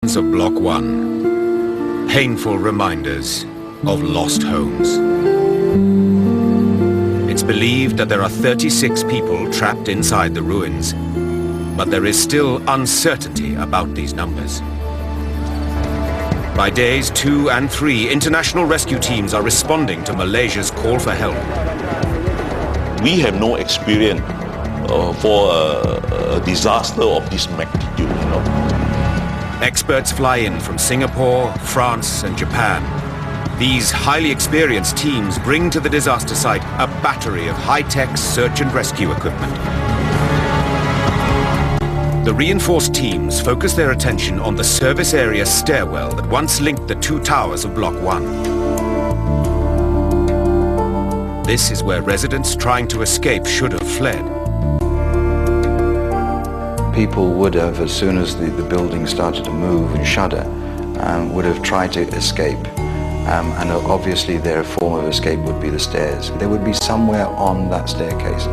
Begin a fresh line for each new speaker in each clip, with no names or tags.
Of Block 1. Painful reminders of lost homes. It's believed that there are 36 people trapped inside the ruins, but there is still uncertainty about these numbers. By days 2 and 3, international rescue teams are responding to Malaysia's call for help.
We have no experience for a disaster of this magnitude,
Experts fly in from Singapore, France and Japan. These highly experienced teams bring to the disaster site a battery of high-tech search and rescue equipment. The reinforced teams focus their attention on the service area stairwell that once linked the 2 towers of Block 1. This is where residents trying to escape should have fled.
People would have, as soon as the building started to move and shudder, would have tried to escape. And obviously their form of escape would be the stairs. They would be somewhere on that staircase.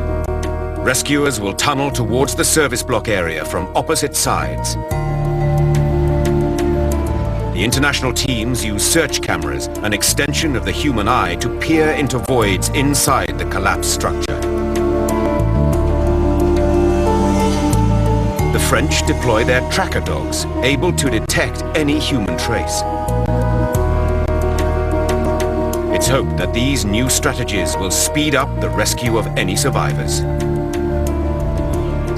Rescuers will tunnel towards the service block area from opposite sides. The international teams use search cameras, an extension of the human eye, to peer into voids inside the collapsed structure. The French deploy their tracker dogs, able to detect any human trace. It's hoped that these new strategies will speed up the rescue of any survivors.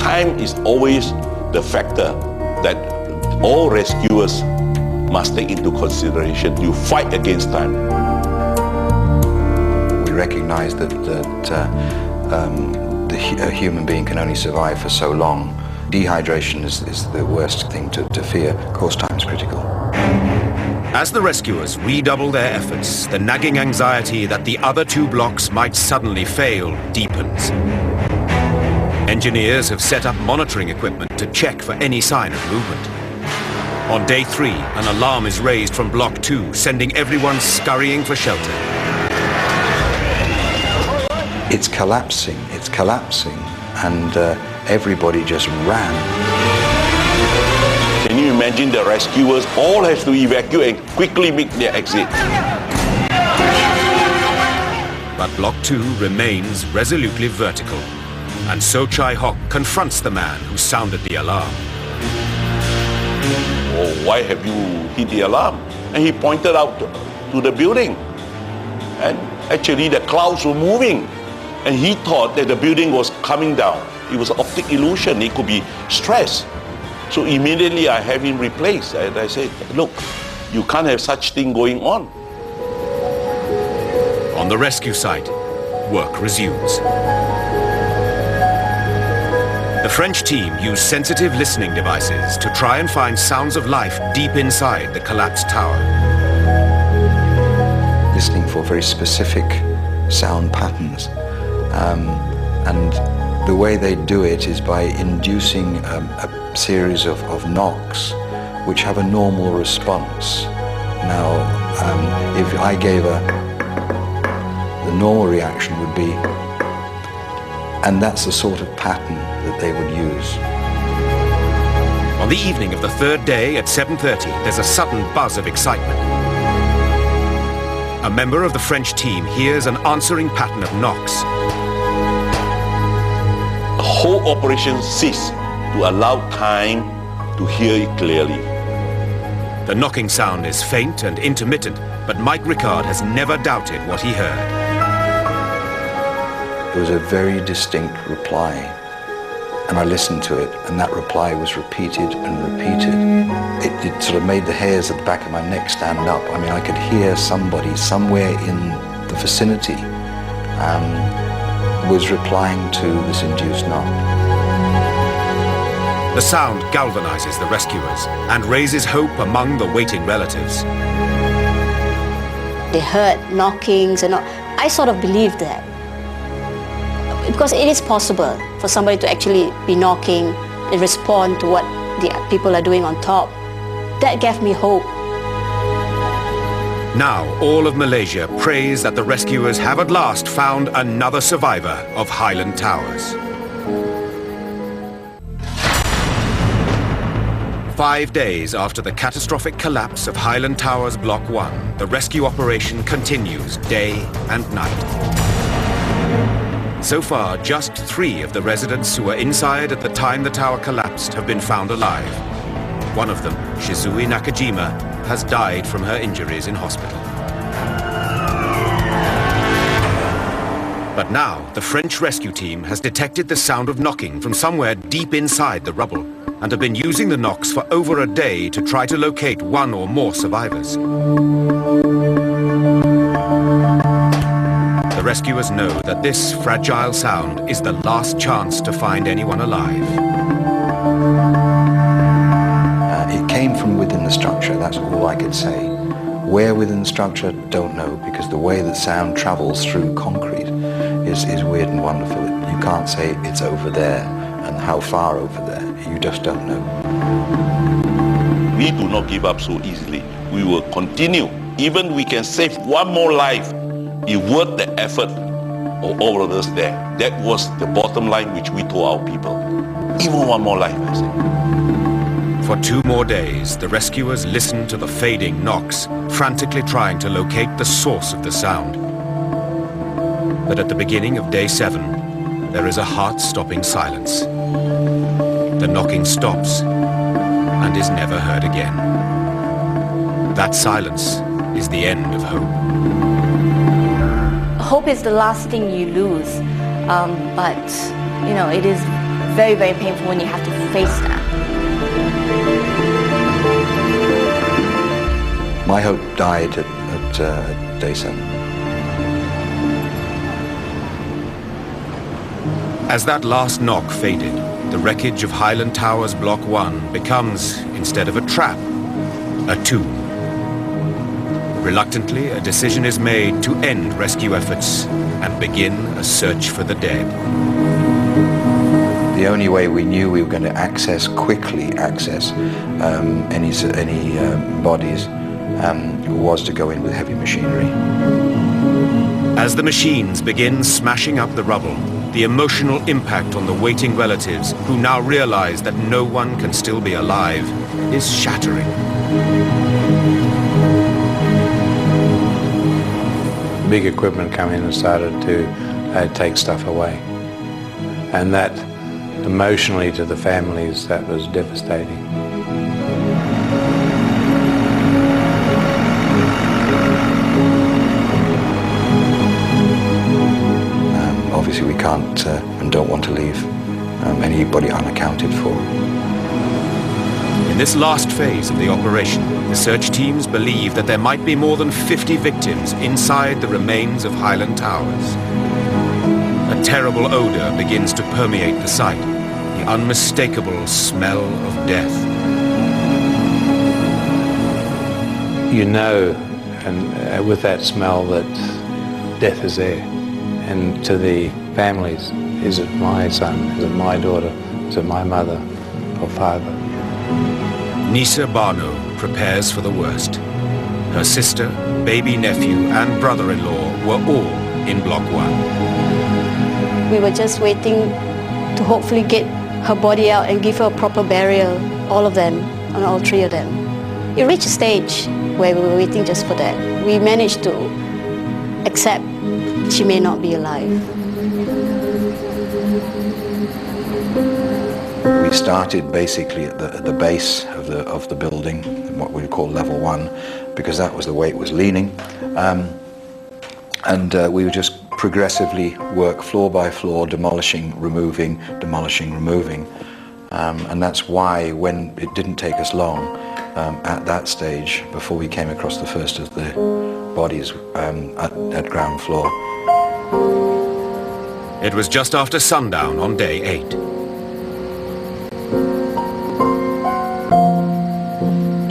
Time is always the factor that all rescuers must take into consideration. You fight against time.
We recognize that a human being can only survive for so long. Dehydration is the worst thing to fear. Of course, time is critical.
As the rescuers redouble their efforts, the nagging anxiety that the other 2 blocks might suddenly fail deepens. Engineers have set up monitoring equipment to check for any sign of movement. On day 3, an alarm is raised from Block 2, sending everyone scurrying for shelter.
It's collapsing, and everybody just ran.
Can you imagine the rescuers all have to evacuate and quickly make their exit?
But Block 2 remains resolutely vertical, and So Chai Hock confronts the man who sounded the alarm.
Oh, why have you hit the alarm? And he pointed out to the building. And actually the clouds were moving. And he thought that the building was coming down. It was an optic illusion. It could be stress. So immediately I have him replaced. And I said, look, you can't have such thing going on.
On the rescue site, work resumes. The French team use sensitive listening devices to try and find sounds of life deep inside the collapsed tower.
Listening for very specific sound patterns. And the way they do it is by inducing a series of knocks which have a normal response. Now, if I gave the normal reaction would be, and that's the sort of pattern that they would use.
On the evening of the 3rd day at 7:30, there's a sudden buzz of excitement. A member of the French team hears an answering pattern of knocks.
The whole operation ceased to allow time to hear it clearly.
The knocking sound is faint and intermittent, but Mike Ricard has never doubted what he heard.
It was a very distinct reply, and I listened to it, and that reply was repeated and repeated. It sort of made the hairs at the back of my neck stand up. I mean, I could hear somebody somewhere in the vicinity was replying to this induced knock.
The sound galvanizes the rescuers and raises hope among the waiting relatives.
They heard knockings and I sort of believed that. Because it is possible for somebody to actually be knocking and respond to what the people are doing on top. That gave me hope.
Now, all of Malaysia prays that the rescuers have at last found another survivor of Highland Towers. 5 days after the catastrophic collapse of Highland Towers Block 1, the rescue operation continues day and night. So far, just 3 of the residents who were inside at the time the tower collapsed have been found alive. One of them, Shizui Nakajima, has died from her injuries in hospital. But now, the French rescue team has detected the sound of knocking from somewhere deep inside the rubble and have been using the knocks for over a day to try to locate 1 or more survivors. The rescuers know that this fragile sound is the last chance to find anyone alive.
It came from within the structure, that's all I could say. Where within the structure, don't know, because the way that sound travels through concrete is weird and wonderful. You can't say it's over there and how far over there. You just don't know.
We do not give up so easily. We will continue. Even we can save 1 more life. It's worth the effort of all of us there. That was the bottom line which we told our people. Even 1 more life, I say.
For 2 more days, the rescuers listen to the fading knocks, frantically trying to locate the source of the sound. But at the beginning of day 7, there is a heart-stopping silence. The knocking stops and is never heard again. That silence is the end of hope.
Hope is the last thing you lose, but you know, it is very, very painful when you have to face that.
My hope died at day 7.
As that last knock faded, the wreckage of Highland Towers Block 1 becomes, instead of a trap, a tomb. Reluctantly, a decision is made to end rescue efforts and begin a search for the dead.
The only way we knew we were going to quickly access any bodies was to go in with heavy machinery.
As the machines begin smashing up the rubble, the emotional impact on the waiting relatives, who now realize that no one can still be alive, is shattering.
Big equipment come in and started to take stuff away. And that, emotionally to the families, that was devastating.
Obviously we can't and don't want to leave anybody unaccounted for.
In this last phase of the operation, the search teams believe that there might be more than 50 victims inside the remains of Highland Towers. A terrible odor begins to permeate the site, the unmistakable smell of death.
You know, and with that smell, that death is there. And to the families, is it my son, is it my daughter, is it my mother or father?
Nisa Barno prepares for the worst. Her sister, baby nephew and brother-in-law were all in Block 1.
We were just waiting to hopefully get her body out and give her a proper burial, all of them, and all 3 of them. It reached a stage where we were waiting just for that. We managed to accept she may not be alive.
We started basically at the base of the building, what we call level 1, because that was the way it was leaning. We would just progressively work floor by floor, demolishing, removing, demolishing, removing. And that's why, when it didn't take us long at that stage, before we came across the first of the bodies at ground floor.
It was just after sundown on day 8.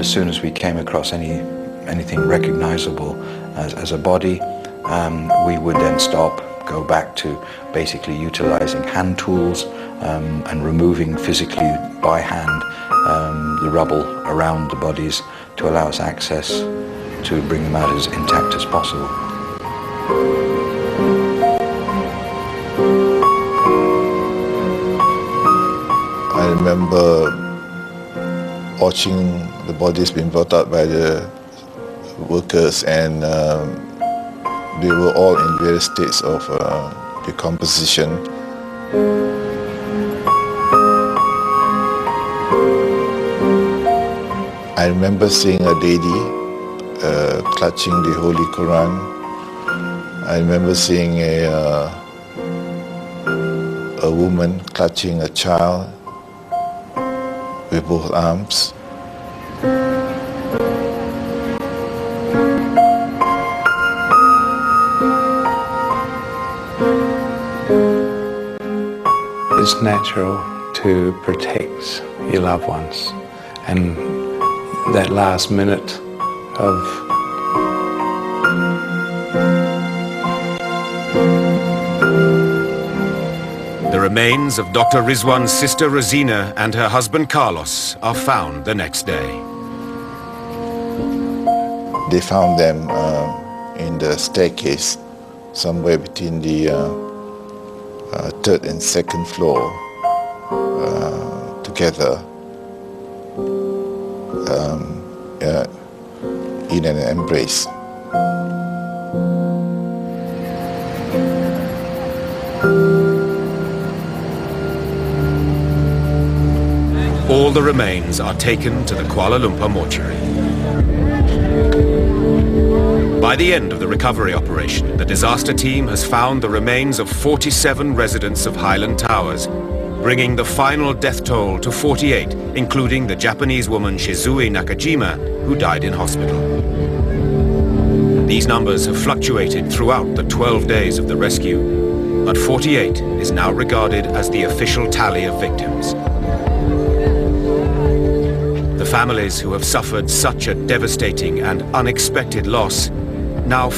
As soon as we came across anything recognizable as a body, we would then stop, go back to basically utilizing hand tools and removing physically by hand the rubble around the bodies to allow us access to bring them out as intact as possible.
I remember watching the bodies being brought out by the workers, and they were all in various states of decomposition. I remember seeing a lady clutching the Holy Quran. I remember seeing a woman clutching a child with both arms.
It's natural to protect your loved ones, and that last minute of
The remains of Dr. Rizwan's sister Rosina and her husband Carlos are found the next day.
They found them in the staircase, somewhere between the third and second floor, together in an embrace.
All the remains are taken to the Kuala Lumpur mortuary. By the end of the recovery operation, the disaster team has found the remains of 47 residents of Highland Towers, bringing the final death toll to 48, including the Japanese woman Shizue Nakajima, who died in hospital. These numbers have fluctuated throughout the 12 days of the rescue, but 48 is now regarded as the official tally of victims. The families who have suffered such a devastating and unexpected loss now